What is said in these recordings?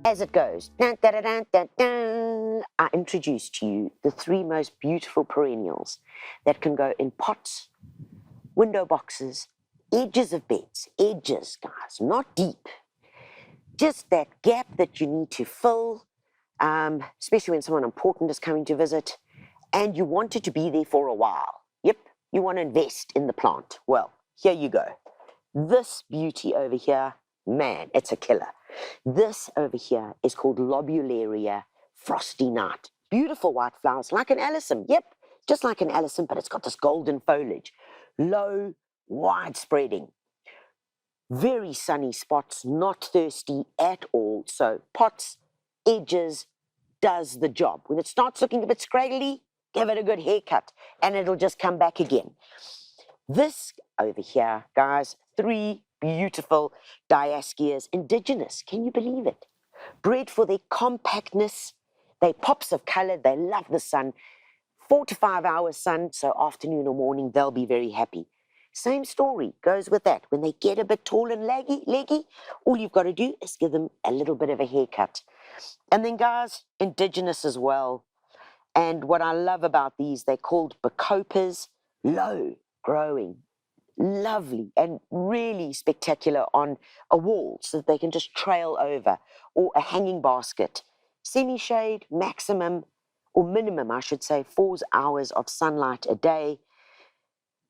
As it goes, dun, dun, dun, dun, dun, dun, I introduce to you the 3 most beautiful perennials that can go in pots, window boxes, edges of beds. Edges, guys, not deep. Just that gap that you need to fill, especially when someone important is coming to visit, and you want it to be there for a while. Yep, you want to invest in the plant. Well, here you go. This beauty over here, man, it's a killer. This over here is called Lobularia Frosty Night. Beautiful white flowers, like an alyssum. Yep, just like an alyssum, but it's got this golden foliage. Low, wide spreading. Very sunny spots, not thirsty at all. So pots, edges, does the job. When it starts looking a bit scraggly, give it a good haircut and it'll just come back again. This over here, guys, 3 beautiful diascias, indigenous. Can you believe it? Bred for their compactness. They pops of color. They love the sun. 4 to 5 hours sun, so afternoon or morning, they'll be very happy. Same story goes with that. When they get a bit tall and leggy, all you've got to do is give them a little bit of a haircut. And then, guys, indigenous as well. And what I love about these, they're called bacopas, low growing, lovely and really spectacular on a wall so that they can just trail over, or a hanging basket. Semi-shade, maximum, or minimum, I should say, 4 hours of sunlight a day.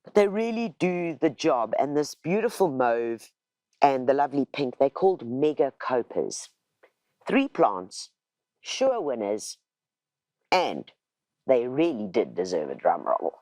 But they really do the job. And this beautiful mauve and the lovely pink, they're called mega copas. 3 plants, sure winners, and they really did deserve a drum roll.